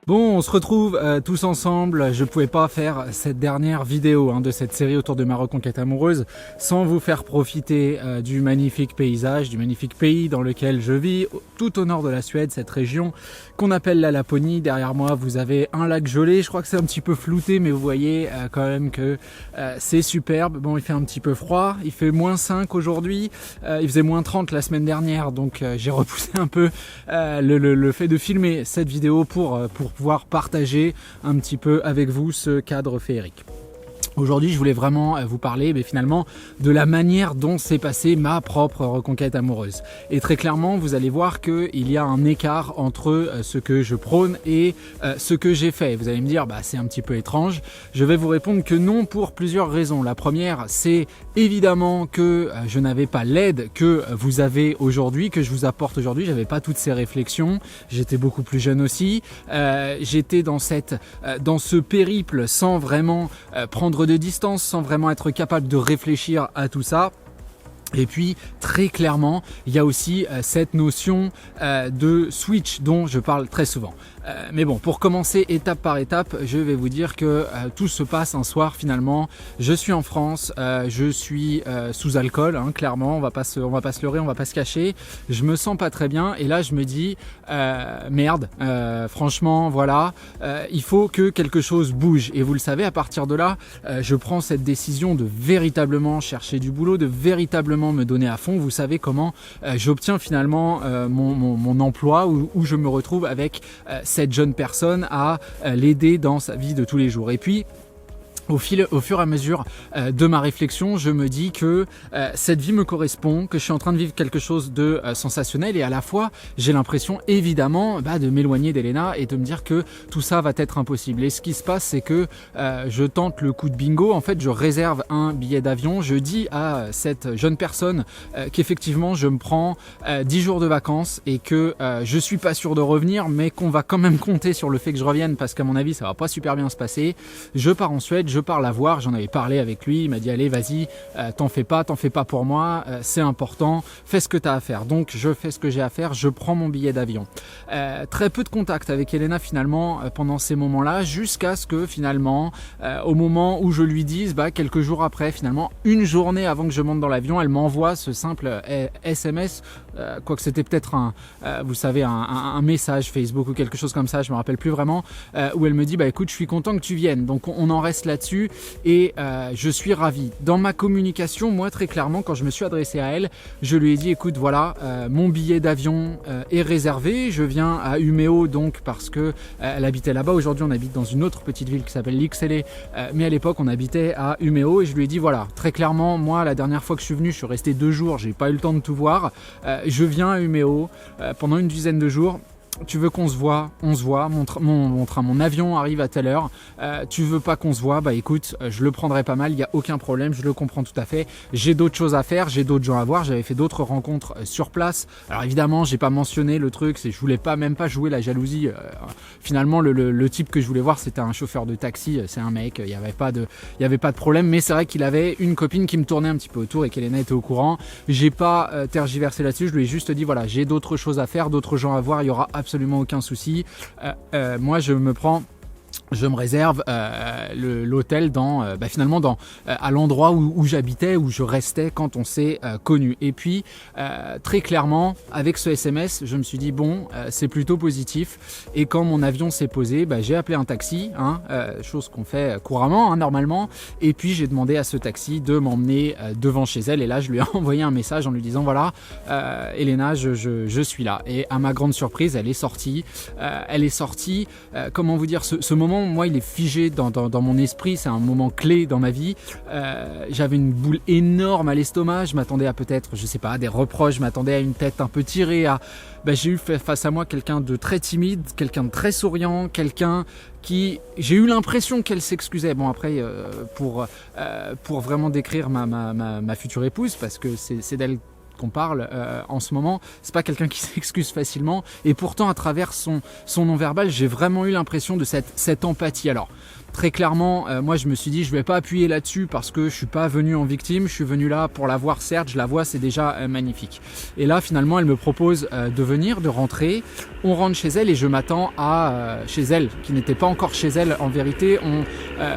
Bon, on se retrouve tous ensemble. Je pouvais pas faire cette dernière vidéo de cette série autour de ma reconquête amoureuse sans vous faire profiter du magnifique paysage, du magnifique pays dans lequel je vis, tout au nord de la Suède, cette région qu'on appelle la Laponie. Derrière moi, vous avez un lac gelé. Je crois que c'est un petit peu flouté, mais vous voyez quand même que c'est superbe. Bon, il fait un petit peu froid. Il fait -5 aujourd'hui. Il faisait -30 la semaine dernière, donc j'ai repoussé un peu le fait de filmer cette vidéo pour pouvoir partager un petit peu avec vous ce cadre féerique. Aujourd'hui, je voulais vraiment vous parler finalement de la manière dont s'est passée ma propre reconquête amoureuse. Et très clairement, vous allez voir qu'il y a un écart entre ce que je prône et ce que j'ai fait. Vous allez me dire, c'est un petit peu étrange. Je vais vous répondre que non pour plusieurs raisons. La première, c'est évidemment que je n'avais pas l'aide que vous avez aujourd'hui, que je vous apporte aujourd'hui. J'avais pas toutes ces réflexions. J'étais beaucoup plus jeune aussi. J'étais dans ce périple sans vraiment prendre de distance, sans vraiment être capable de réfléchir à tout ça. Et puis très clairement, il y a aussi cette notion de switch dont je parle très souvent. Mais bon, pour commencer étape par étape, je vais vous dire que tout se passe un soir finalement. Je suis en France, je suis sous alcool, clairement, on va pas se leurrer, on va pas se cacher. Je me sens pas très bien et là je me dis merde, franchement voilà, il faut que quelque chose bouge. Et vous le savez, à partir de là, je prends cette décision de véritablement chercher du boulot, de véritablement me donner à fond. Vous savez comment j'obtiens finalement mon emploi où je me retrouve avec cette jeune personne à l'aider dans sa vie de tous les jours. Et puis au fur et à mesure de ma réflexion, je me dis que cette vie me correspond, que je suis en train de vivre quelque chose de sensationnel et à la fois j'ai l'impression évidemment de m'éloigner d'Elena et de me dire que tout ça va être impossible. Et ce qui se passe, c'est que je tente le coup de bingo. En fait, je réserve un billet d'avion. Je dis à cette jeune personne qu'effectivement je me prends 10 jours de vacances et que je suis pas sûr de revenir, mais qu'on va quand même compter sur le fait que je revienne parce qu'à mon avis ça va pas super bien se passer. Je pars en Suède. Je pars la voir, j'en avais parlé avec lui, il m'a dit allez vas-y, t'en fais pas pour moi, c'est important, fais ce que tu as à faire. Donc je fais ce que j'ai à faire, je prends mon billet d'avion. Très peu de contact avec Elena finalement pendant ces moments-là, jusqu'à ce que finalement, au moment où je lui dise, quelques jours après, finalement, une journée avant que je monte dans l'avion, elle m'envoie ce simple SMS, quoique c'était peut-être vous savez, un message Facebook ou quelque chose comme ça, je me rappelle plus vraiment, où elle me dit écoute, je suis content que tu viennes. Donc on en reste là-dessus et je suis ravi. Dans ma communication, moi très clairement, quand je me suis adressé à elle, je lui ai dit écoute voilà, mon billet d'avion est réservé, je viens à Umeå donc parce que elle habitait là-bas. Aujourd'hui on habite dans une autre petite ville qui s'appelle Lycksele, mais à l'époque on habitait à Umeå et je lui ai dit voilà, très clairement moi la dernière fois que je suis venu, je suis resté 2 jours, j'ai pas eu le temps de tout voir, je viens à Umeå pendant une dizaine de jours. Tu veux qu'on se voit, on se voit, mon avion arrive à telle heure, tu veux pas qu'on se voit, écoute, je le prendrai pas mal, il n'y a aucun problème, je le comprends tout à fait, j'ai d'autres choses à faire, j'ai d'autres gens à voir, j'avais fait d'autres rencontres sur place. Alors évidemment, j'ai pas mentionné le truc, je voulais même pas jouer la jalousie, finalement le type que je voulais voir c'était un chauffeur de taxi, c'est un mec, il y avait pas de problème, mais c'est vrai qu'il avait une copine qui me tournait un petit peu autour et qu'Elena était au courant. J'ai pas tergiversé là-dessus, je lui ai juste dit voilà, j'ai d'autres choses à faire, d'autres gens à voir, il y aura absolument aucun souci. Moi je me réserve l'hôtel finalement à l'endroit où j'habitais, où je restais quand on s'est connus. Et puis très clairement avec ce SMS je me suis dit bon, c'est plutôt positif. Et quand mon avion s'est posé, j'ai appelé un taxi, chose qu'on fait couramment normalement, et puis j'ai demandé à ce taxi de m'emmener devant chez elle. Et là je lui ai envoyé un message en lui disant voilà, Elena, je suis là. Et à ma grande surprise elle est sortie, comment vous dire, ce moment, moi il est figé dans mon esprit, c'est un moment clé dans ma vie. J'avais une boule énorme à l'estomac, je m'attendais à peut-être, je sais pas, des reproches, je m'attendais à une tête un peu tirée, j'ai eu face à moi quelqu'un de très timide, quelqu'un de très souriant, quelqu'un j'ai eu l'impression qu'elle s'excusait. Bon après, pour vraiment décrire ma future épouse, parce que c'est d'elle qu'on parle en ce moment, c'est pas quelqu'un qui s'excuse facilement, et pourtant à travers son non-verbal j'ai vraiment eu l'impression de cette empathie. Alors très clairement, moi je me suis dit je vais pas appuyer là-dessus parce que je suis pas venu en victime, je suis venu là pour la voir, certes je la vois, c'est déjà magnifique. Et là finalement elle me propose de venir, de rentrer, on rentre chez elle et je m'attends à chez elle, qui n'était pas encore chez elle en vérité,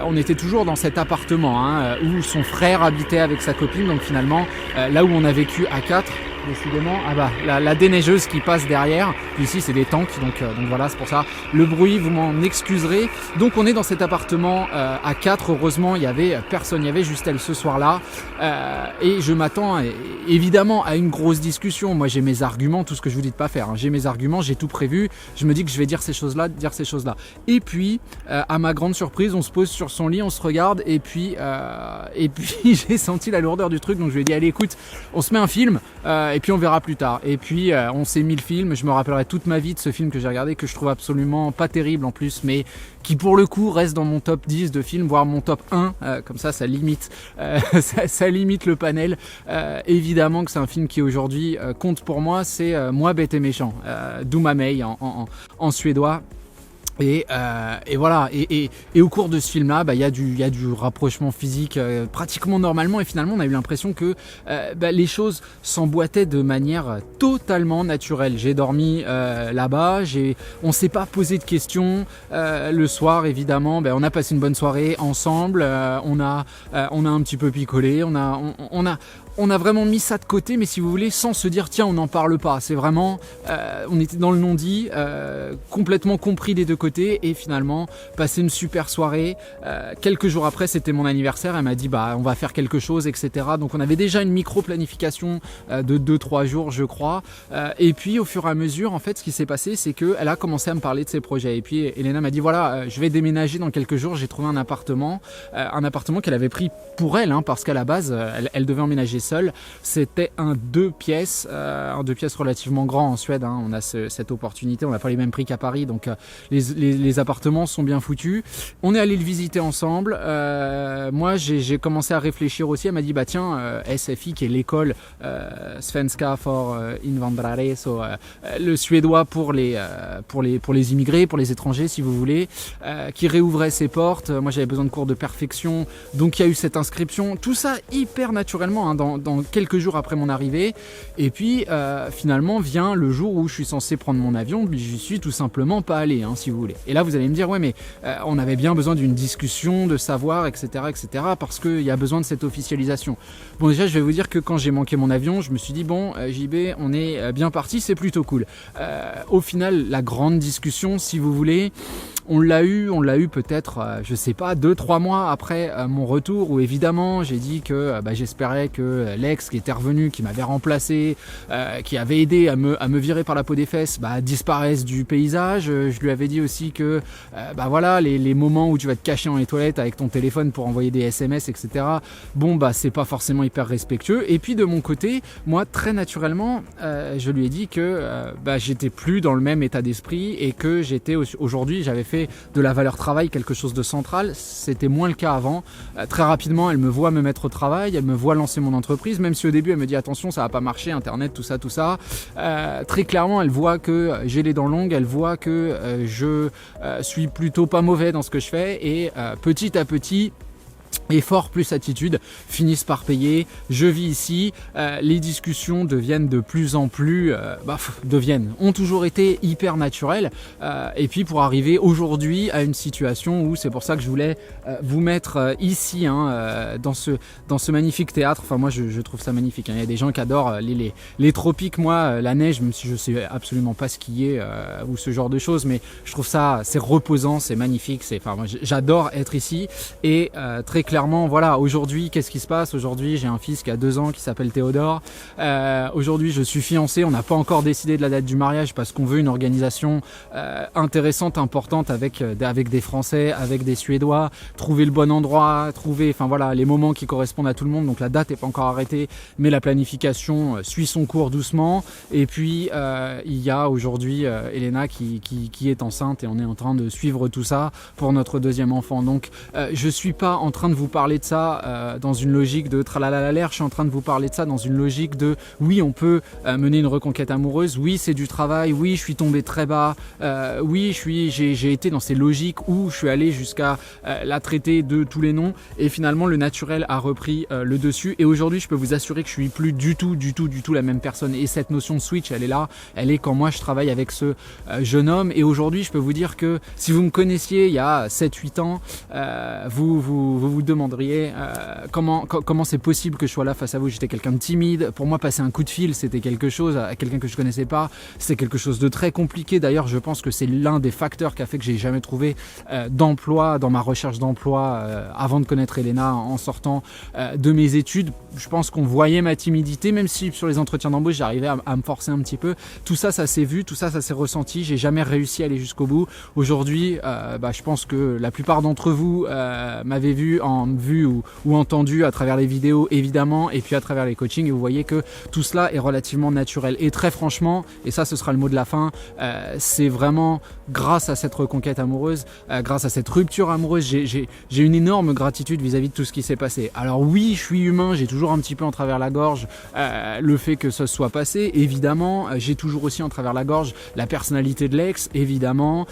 on était toujours dans cet appartement où son frère habitait avec sa copine, donc finalement là où on a vécu à 4, décidément, ah bah la déneigeuse qui passe derrière, puis ici c'est des tanks, donc voilà, c'est pour ça, le bruit vous m'en excuserez. Donc on est dans cet appartement à 4, heureusement il y avait personne, il y avait juste elle ce soir-là, et je m'attends évidemment à une grosse discussion. Moi j'ai mes arguments, tout ce que je vous dis de pas faire, j'ai mes arguments, j'ai tout prévu, je me dis que je vais dire ces choses-là, et puis à ma grande surprise on se pose sur son lit, on se regarde, et puis j'ai senti la lourdeur du truc, donc je lui ai dit allez écoute, on se met un film, et puis on verra plus tard. Et puis on s'est mis le film, je me rappellerai toute ma vie de ce film que j'ai regardé, que je trouve absolument pas terrible en plus, mais qui pour le coup reste dans mon top 10 de films, voire mon top 1, comme ça limite ça limite le panel. Évidemment que c'est un film qui aujourd'hui compte pour moi, c'est Moi bête et méchant, Duma Mei en suédois. Et voilà, et au cours de ce film-là, il y a du rapprochement physique pratiquement normalement, et finalement on a eu l'impression que les choses s'emboîtaient de manière totalement naturelle. J'ai dormi là-bas, on s'est pas posé de questions. Le soir, évidemment, on a passé une bonne soirée ensemble, on a un petit peu picolé, on a vraiment mis ça de côté, mais si vous voulez, sans se dire tiens on n'en parle pas. C'est vraiment, on était dans le non-dit, complètement compris des deux côtés, et finalement passer une super soirée. Quelques jours après, c'était mon anniversaire, elle m'a dit on va faire quelque chose, etc. Donc on avait déjà une micro-planification de 2-3 jours je crois, et puis au fur et à mesure, en fait ce qui s'est passé, c'est qu'elle a commencé à me parler de ses projets, et puis Elena m'a dit voilà, je vais déménager dans quelques jours, j'ai trouvé un appartement qu'elle avait pris pour elle, parce qu'à la base elle devait emménager seule. C'était un 2 pièces relativement grand en Suède, on a cette opportunité, on n'a pas les mêmes prix qu'à Paris, donc les appartements sont bien foutus. On est allé le visiter ensemble, moi j'ai commencé à réfléchir aussi, elle m'a dit tiens, SFI qui est l'école Svenska for invandrare, le suédois pour les immigrés, pour les étrangers si vous voulez, qui réouvrait ses portes. Moi j'avais besoin de cours de perfection, donc il y a eu cette inscription, tout ça hyper naturellement dans quelques jours après mon arrivée, et puis finalement vient le jour où je suis censé prendre mon avion, mais j'y suis tout simplement pas allé, si vous voulez. Et là vous allez me dire ouais mais on avait bien besoin d'une discussion, de savoir, etc., parce qu'il y a besoin de cette officialisation. Bon, déjà je vais vous dire que quand j'ai manqué mon avion, je me suis dit bon JB, on est bien parti, c'est plutôt cool. Au final, la grande discussion, si vous voulez, on l'a eu peut-être, je sais pas, 2-3 mois après mon retour, où évidemment j'ai dit que j'espérais que l'ex qui était revenu, qui m'avait remplacé, qui avait aidé à me virer par la peau des fesses, disparaisse du paysage. Je lui avais dit aussi que voilà, les moments où tu vas te cacher dans les toilettes avec ton téléphone pour envoyer des SMS, etc. C'est pas forcément hyper respectueux. Et puis de mon côté, moi très naturellement, je lui ai dit que j'étais plus dans le même état d'esprit, et que aujourd'hui j'avais fait de la valeur travail quelque chose de central. C'était moins le cas avant. Très rapidement, elle me voit me mettre au travail, elle me voit lancer mon entreprise, même si au début elle me dit attention, ça va pas marcher, internet, tout ça. Très clairement, elle voit que j'ai les dents longues, elle voit que je suis plutôt pas mauvais dans ce que je fais, et petit à petit, effort plus attitude finissent par payer. Je vis ici, les discussions deviennent de plus en plus ont toujours été hyper naturelles, et puis pour arriver aujourd'hui à une situation où, c'est pour ça que je voulais vous mettre ici dans ce magnifique théâtre. Enfin moi je trouve ça magnifique, il y a des gens qui adorent les tropiques, moi la neige, même si je sais absolument pas skier ou ce genre de choses, mais je trouve ça, c'est reposant, c'est magnifique, moi j'adore être ici. Et très clairement, voilà, aujourd'hui, qu'est-ce qui se passe? Aujourd'hui, j'ai un fils qui a 2 ans qui s'appelle Théodore. Aujourd'hui, je suis fiancé. On n'a pas encore décidé de la date du mariage parce qu'on veut une organisation intéressante, importante avec des Français, avec des Suédois. Trouver le bon endroit, les moments qui correspondent à tout le monde. Donc la date n'est pas encore arrêtée, mais la planification suit son cours doucement. Et puis, il y a aujourd'hui Elena qui est enceinte, et on est en train de suivre tout ça pour notre 2e enfant. Donc, je suis pas en train train de vous parler de ça dans une logique de tralalalalaire, je suis en train de vous parler de ça dans une logique de oui, on peut mener une reconquête amoureuse, oui, c'est du travail, oui, je suis tombé très bas, oui, j'ai été dans ces logiques où je suis allé jusqu'à la traiter de tous les noms et finalement le naturel a repris le dessus. Et aujourd'hui, je peux vous assurer que je suis plus du tout la même personne. Et cette notion de switch, elle est là, elle est quand moi je travaille avec ce jeune homme. Et aujourd'hui, je peux vous dire que si vous me connaissiez il y a 7-8 ans, vous demanderiez comment c'est possible que je sois là face à vous. J'étais quelqu'un de timide. Pour moi, passer un coup de fil, c'était quelque chose à quelqu'un que je connaissais pas. C'était quelque chose de très compliqué. D'ailleurs, je pense que c'est l'un des facteurs qui a fait que j'ai jamais trouvé d'emploi dans ma recherche d'emploi avant de connaître Elena en sortant de mes études. Je pense qu'on voyait ma timidité, même si sur les entretiens d'embauche j'arrivais à me forcer un petit peu. Tout ça, ça s'est vu, tout ça, ça s'est ressenti. J'ai jamais réussi à aller jusqu'au bout. Aujourd'hui, je pense que la plupart d'entre vous m'avez vu ou entendu à travers les vidéos évidemment, et puis à travers les coachings, et vous voyez que tout cela est relativement naturel. Et très franchement, et ça ce sera le mot de la fin, c'est vraiment grâce à cette reconquête amoureuse, grâce à cette rupture amoureuse, j'ai une énorme gratitude vis-à-vis de tout ce qui s'est passé. Alors oui, je suis humain, j'ai toujours un petit peu en travers la gorge le fait que ça se soit passé, évidemment, j'ai toujours aussi en travers la gorge la personnalité de l'ex, évidemment,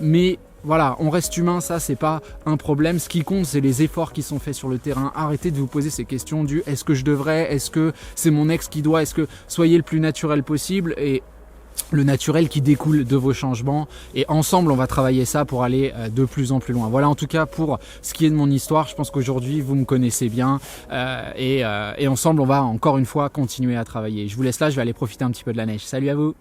mais voilà, on reste humain, ça c'est pas un problème. Ce qui compte, c'est les efforts qui sont faits sur le terrain. Arrêtez de vous poser ces questions du est-ce que je devrais, est-ce que c'est mon ex qui doit, est-ce que soyez le plus naturel possible, et le naturel qui découle de vos changements, et ensemble on va travailler ça pour aller de plus en plus loin. Voilà, en tout cas pour ce qui est de mon histoire, je pense qu'aujourd'hui vous me connaissez bien et ensemble on va encore une fois continuer à travailler. Je vous laisse là, je vais aller profiter un petit peu de la neige. Salut à vous.